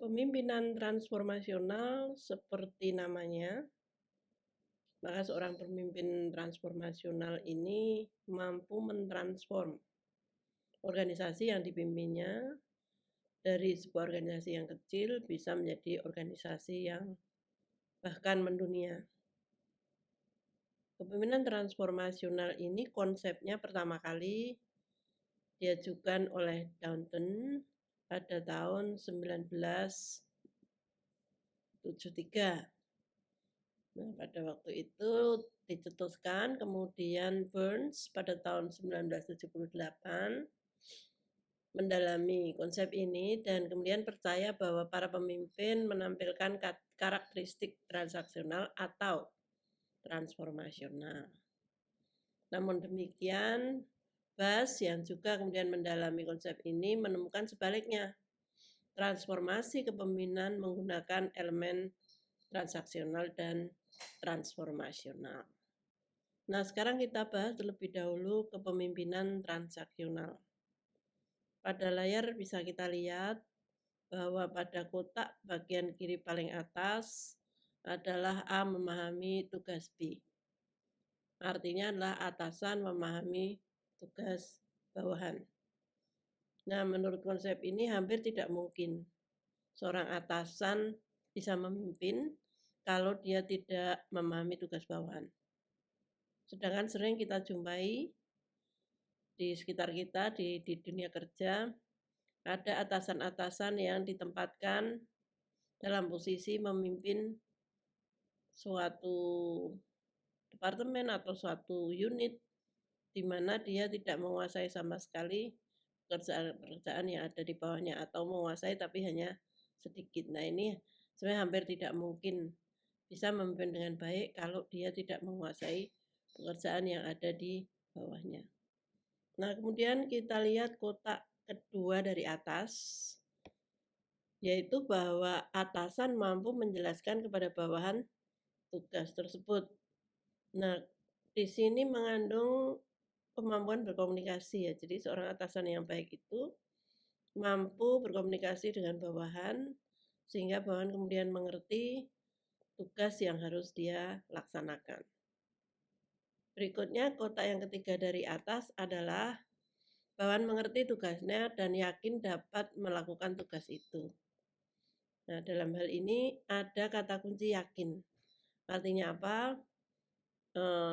Kepemimpinan transformasional seperti namanya, maka seorang pemimpin transformasional ini mampu mentransform organisasi yang dipimpinnya dari sebuah organisasi yang kecil bisa menjadi organisasi yang bahkan mendunia. Kepemimpinan transformasional ini konsepnya pertama kali diajukan oleh Downton pada tahun 1973. Nah, pada waktu itu dicetuskan, kemudian Burns pada tahun 1978 mendalami konsep ini dan kemudian percaya bahwa para pemimpin menampilkan karakteristik transaksional atau transformasional. Namun demikian, Bass yang juga kemudian mendalami konsep ini menemukan sebaliknya. Transformasi kepemimpinan menggunakan elemen transaksional dan transformasional. Nah, sekarang kita bahas terlebih dahulu kepemimpinan transaksional. Pada layar bisa kita lihat bahwa pada kotak bagian kiri paling atas adalah A memahami tugas B. Artinya adalah atasan memahami tugas bawahan. Nah, menurut konsep ini hampir tidak mungkin seorang atasan bisa memimpin kalau dia tidak memahami tugas bawahan. Sedangkan sering kita jumpai di sekitar kita di dunia kerja, ada atasan-atasan yang ditempatkan dalam posisi memimpin suatu departemen atau suatu unit di mana dia tidak menguasai sama sekali pekerjaan yang ada di bawahnya atau menguasai tapi hanya sedikit. Nah, ini sebenarnya hampir tidak mungkin bisa memimpin dengan baik kalau dia tidak menguasai pekerjaan yang ada di bawahnya. Nah, kemudian kita lihat kotak kedua dari atas, yaitu bahwa atasan mampu menjelaskan kepada bawahan tugas tersebut. Nah, di sini mengandung kemampuan berkomunikasi ya. Jadi seorang atasan yang baik itu mampu berkomunikasi dengan bawahan sehingga bawahan kemudian mengerti tugas yang harus dia laksanakan. Berikutnya kotak yang ketiga dari atas adalah bawahan mengerti tugasnya dan yakin dapat melakukan tugas itu. Nah, dalam hal ini ada kata kunci yakin. Artinya apa?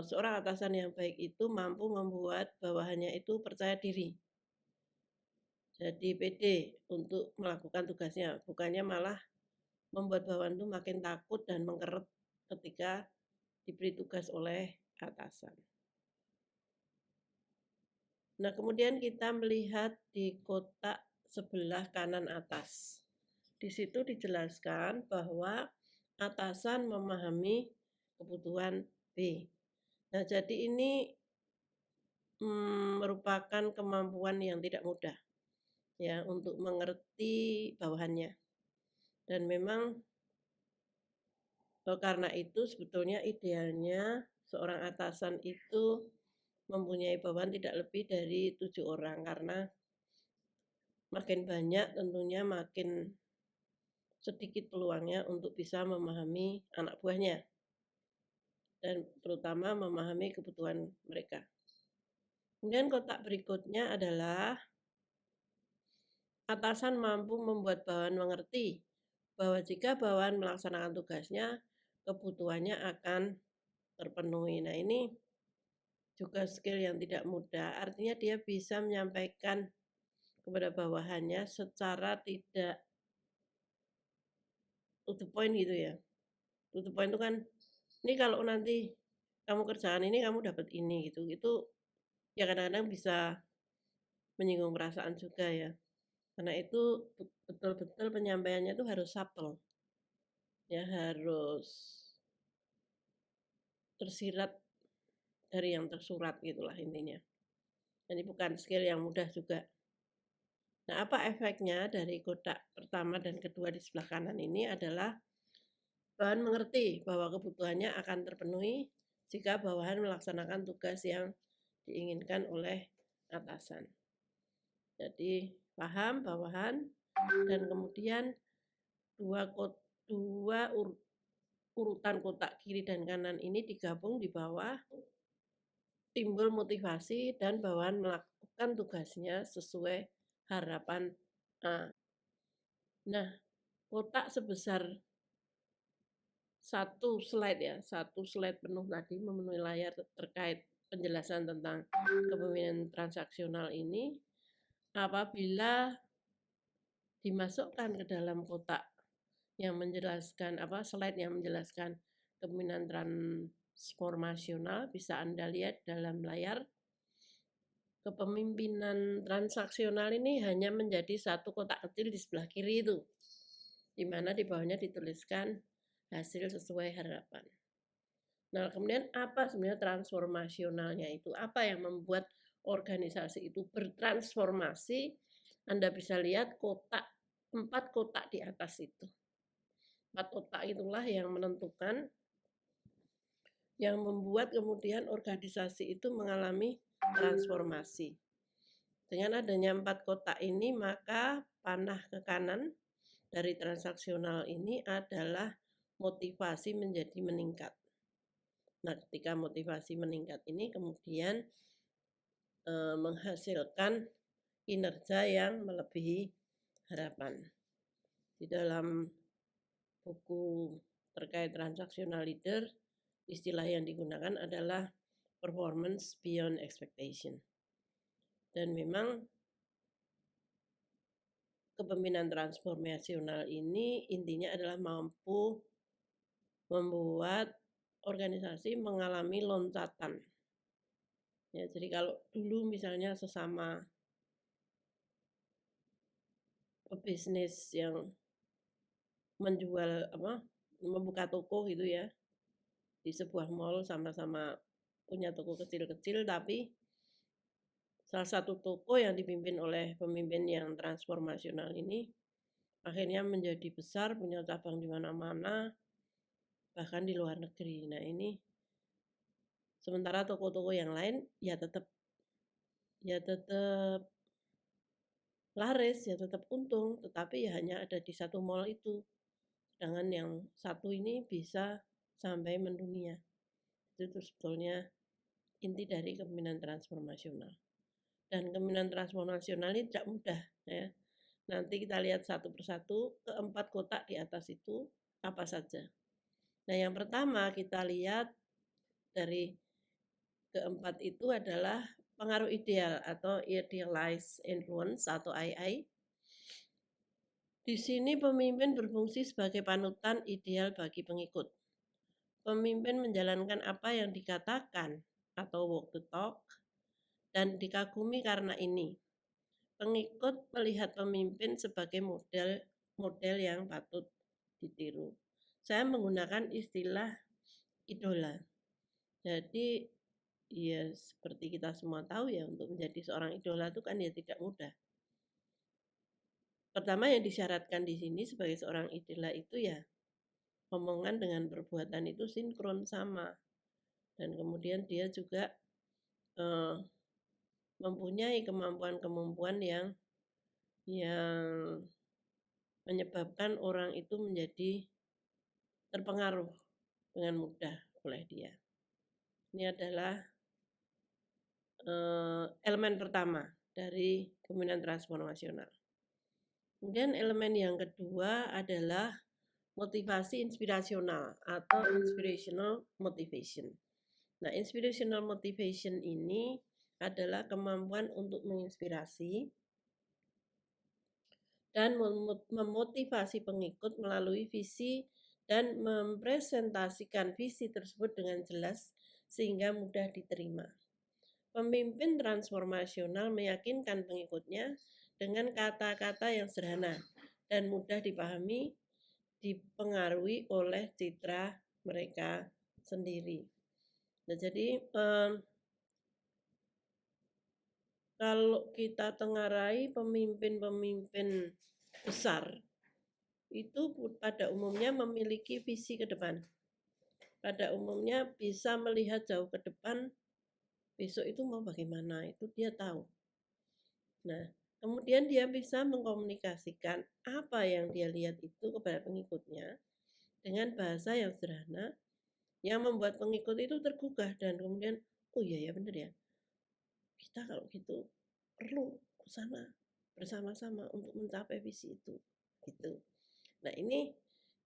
Seorang atasan yang baik itu mampu membuat bawahannya itu percaya diri. Jadi pede untuk melakukan tugasnya, bukannya malah membuat bawahan itu makin takut dan mengkeret ketika diberi tugas oleh atasan. Nah, kemudian kita melihat di kotak sebelah kanan atas. Di situ dijelaskan bahwa atasan memahami kebutuhan B. Nah, jadi ini merupakan kemampuan yang tidak mudah ya untuk mengerti bawahannya. Dan memang karena itu sebetulnya idealnya seorang atasan itu mempunyai bawahan tidak lebih dari 7 orang karena makin banyak tentunya makin sedikit peluangnya untuk bisa memahami anak buahnya dan terutama memahami kebutuhan mereka. Kemudian kotak berikutnya adalah atasan mampu membuat bawahan mengerti bahwa jika bawahan melaksanakan tugasnya, kebutuhannya akan terpenuhi. Nah, ini juga skill yang tidak mudah. Artinya dia bisa menyampaikan kepada bawahannya secara tidak to the point gitu ya. To the point itu kan, ini kalau nanti kamu kerjakan ini, kamu dapat ini gitu. Itu ya kadang-kadang bisa menyinggung perasaan juga ya. Karena itu betul-betul penyampaiannya itu harus subtle. Ya, harus tersirat dari yang tersurat gitulah intinya. Jadi bukan skill yang mudah juga. Nah, apa efeknya dari kotak pertama dan kedua di sebelah kanan ini adalah bawahan mengerti bahwa kebutuhannya akan terpenuhi jika bawahan melaksanakan tugas yang diinginkan oleh atasan. Jadi paham bawahan dan kemudian dua urutan kotak kiri dan kanan ini digabung di bawah, timbul motivasi dan bawaan melakukan tugasnya sesuai harapan A. Nah, kotak sebesar satu slide penuh tadi memenuhi layar terkait penjelasan tentang kepemimpinan transaksional ini apabila dimasukkan ke dalam kotak yang menjelaskan slide yang menjelaskan kepemimpinan transformasional bisa Anda lihat dalam layar. Kepemimpinan transaksional ini hanya menjadi satu kotak kecil di sebelah kiri itu, di mana di bawahnya dituliskan hasil sesuai harapan. Nah, kemudian apa sebenarnya transformasionalnya itu? Apa yang membuat organisasi itu bertransformasi? Anda bisa lihat 4 kotak di atas itu. 4 kotak itulah yang menentukan, yang membuat kemudian organisasi itu mengalami transformasi. Dengan adanya 4 kotak ini, maka panah ke kanan dari transaksional ini adalah motivasi menjadi meningkat. Nah, ketika motivasi meningkat ini kemudian menghasilkan kinerja yang melebihi harapan. Di dalam buku terkait transaksional leader, istilah yang digunakan adalah performance beyond expectation. Dan memang kepemimpinan transformasional ini intinya adalah mampu membuat organisasi mengalami loncatan. Ya, jadi kalau dulu misalnya sesama pebisnis yang menjual membuka toko gitu ya di sebuah mall, sama-sama punya toko kecil-kecil, tapi salah satu toko yang dipimpin oleh pemimpin yang transformasional ini akhirnya menjadi besar, punya cabang di mana-mana, bahkan di luar negeri. Nah, ini sementara toko-toko yang lain ya tetap laris, ya tetap untung, tetapi ya hanya ada di satu mall itu. Sedangkan yang satu ini bisa sampai mendunia. Itu sebetulnya inti dari kepemimpinan transformasional. Dan kepemimpinan transformasional ini tidak mudah ya. Nanti kita lihat satu persatu keempat kotak di atas itu apa saja. Nah, yang pertama kita lihat dari keempat itu adalah pengaruh ideal atau idealized influence atau II. Di sini pemimpin berfungsi sebagai panutan ideal bagi pengikut. Pemimpin menjalankan apa yang dikatakan atau walk the talk dan dikagumi karena ini. Pengikut melihat pemimpin sebagai model yang patut ditiru. Saya menggunakan istilah idola. Jadi ya seperti kita semua tahu ya, untuk menjadi seorang idola itu kan ya tidak mudah. Pertama yang disyaratkan di sini sebagai seorang idola itu ya omongan dengan perbuatan itu sinkron sama. Dan kemudian dia juga mempunyai kemampuan-kemampuan yang menyebabkan orang itu menjadi terpengaruh dengan mudah oleh dia. Ini adalah elemen pertama dari kepemimpinan transformasional. Kemudian elemen yang kedua adalah motivasi inspirasional atau inspirational motivation. Nah, inspirational motivation ini adalah kemampuan untuk menginspirasi dan memotivasi pengikut melalui visi dan mempresentasikan visi tersebut dengan jelas sehingga mudah diterima. Pemimpin transformasional meyakinkan pengikutnya dengan kata-kata yang sederhana dan mudah dipahami, dipengaruhi oleh citra mereka sendiri. Nah, jadi kalau kita tengarai pemimpin-pemimpin besar itu pada umumnya memiliki visi ke depan. Pada umumnya bisa melihat jauh ke depan, besok itu mau bagaimana, itu dia tahu. Nah, Kemudian dia bisa mengkomunikasikan apa yang dia lihat itu kepada pengikutnya dengan bahasa yang sederhana yang membuat pengikut itu tergugah dan kemudian, oh iya ya benar ya, kita kalau gitu perlu ke sana bersama-sama untuk mencapai visi itu, gitu. Nah ini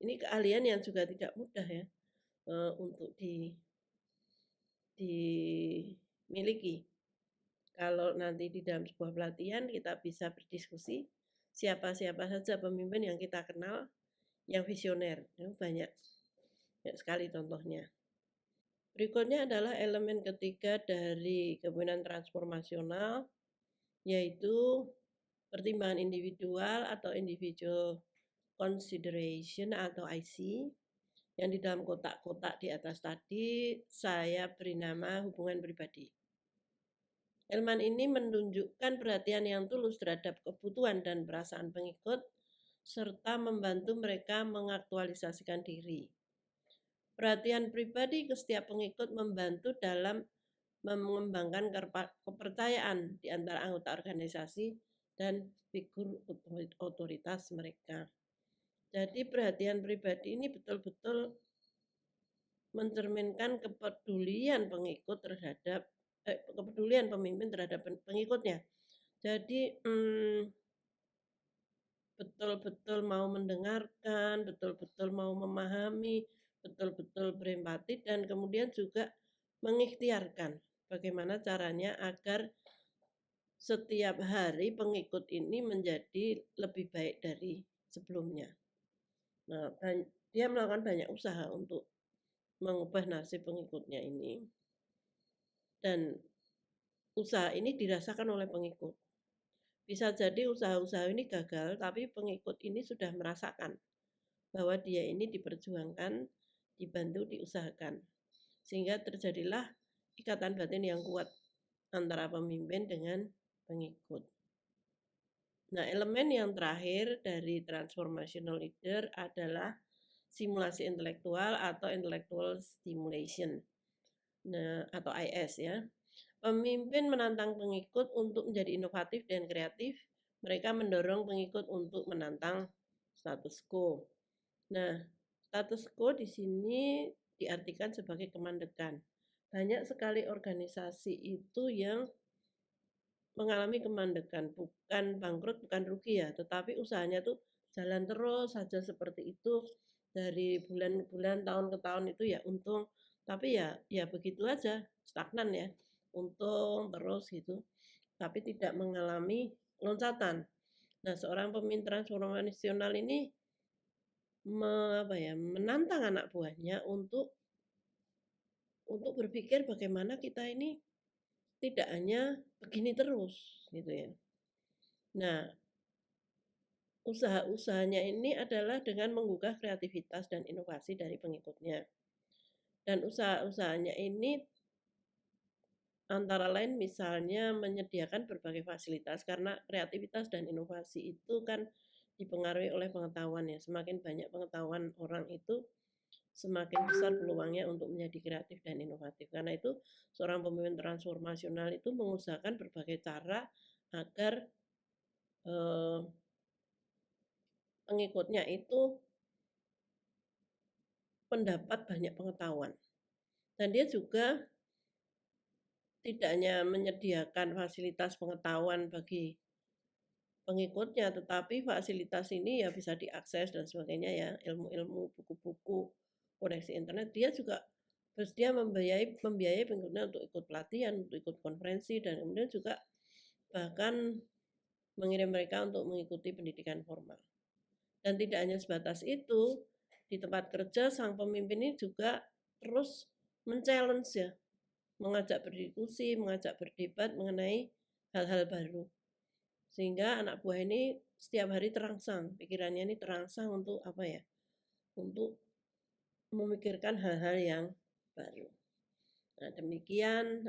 keahlian yang juga tidak mudah ya untuk dimiliki. Kalau nanti di dalam sebuah pelatihan kita bisa berdiskusi siapa-siapa saja pemimpin yang kita kenal yang visioner. Banyak sekali contohnya. Berikutnya adalah elemen ketiga dari kepemimpinan transformasional, yaitu pertimbangan individual atau individual consideration atau IC, yang di dalam kotak-kotak di atas tadi saya beri nama hubungan pribadi. Elemen ini menunjukkan perhatian yang tulus terhadap kebutuhan dan perasaan pengikut, serta membantu mereka mengaktualisasikan diri. Perhatian pribadi ke setiap pengikut membantu dalam mengembangkan kepercayaan di antara anggota organisasi dan figur otoritas mereka. Jadi perhatian pribadi ini betul-betul mencerminkan kepedulian pengikut terhadap kepedulian pemimpin terhadap pengikutnya. Jadi betul-betul mau mendengarkan, betul-betul mau memahami, betul-betul berempati, dan kemudian juga mengikhtiarkan bagaimana caranya agar setiap hari pengikut ini menjadi lebih baik dari sebelumnya. Nah, dia melakukan banyak usaha untuk mengubah nasib pengikutnya ini. Dan usaha ini dirasakan oleh pengikut. Bisa jadi usaha-usaha ini gagal, tapi pengikut ini sudah merasakan bahwa dia ini diperjuangkan, dibantu, diusahakan. Sehingga terjadilah ikatan batin yang kuat antara pemimpin dengan pengikut. Nah, elemen yang terakhir dari transformational leader adalah simulasi intelektual atau intellectual stimulation. Nah, atau IS ya. Pemimpin menantang pengikut untuk menjadi inovatif dan kreatif. Mereka mendorong pengikut untuk menantang status quo. Nah, status quo di sini diartikan sebagai kemandekan. Banyak sekali organisasi itu yang mengalami kemandekan, bukan bangkrut, bukan rugi ya, tetapi usahanya tuh jalan terus saja seperti itu dari bulan ke bulan, tahun ke tahun itu ya untung, tapi ya begitu aja, stagnan ya. Untung terus gitu, tapi tidak mengalami loncatan. Nah, seorang pemimpin transformasional ini menantang anak buahnya untuk berpikir bagaimana kita ini tidak hanya begini terus gitu ya. Nah, usaha-usahanya ini adalah dengan menggugah kreativitas dan inovasi dari pengikutnya. Dan usaha-usahanya ini antara lain misalnya menyediakan berbagai fasilitas, karena kreativitas dan inovasi itu kan dipengaruhi oleh pengetahuan ya. Semakin banyak pengetahuan orang itu, semakin besar peluangnya untuk menjadi kreatif dan inovatif. Karena itu seorang pemimpin transformasional itu mengusahakan berbagai cara agar pengikutnya itu mendapat banyak pengetahuan. Dan dia juga tidak hanya menyediakan fasilitas pengetahuan bagi pengikutnya, tetapi fasilitas ini ya bisa diakses dan sebagainya ya, ilmu-ilmu, buku-buku, koneksi internet. Dia juga bersedia membiayai pengikutnya untuk ikut pelatihan, untuk ikut konferensi, dan kemudian juga bahkan mengirim mereka untuk mengikuti pendidikan formal. Dan tidak hanya sebatas itu, di tempat kerja sang pemimpin ini juga terus men-challenge ya, mengajak berdiskusi, mengajak berdebat mengenai hal-hal baru. Sehingga anak buah ini setiap hari terangsang, pikirannya ini terangsang untuk apa ya? Untuk memikirkan hal-hal yang baru. Nah, demikian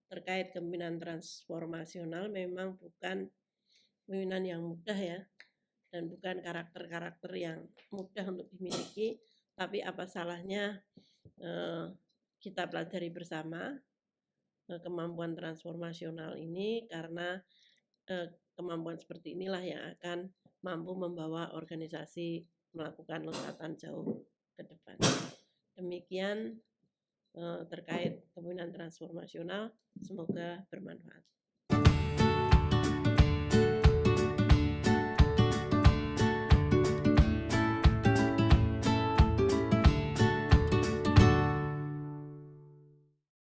terkait kepemimpinan transformasional, memang bukan kepemimpinan yang mudah ya, dan bukan karakter-karakter yang mudah untuk dimiliki, tapi apa salahnya kita pelajari bersama kemampuan transformasional ini, karena kemampuan seperti inilah yang akan mampu membawa organisasi melakukan lompatan jauh ke depan. Demikian terkait kepemimpinan transformasional, semoga bermanfaat.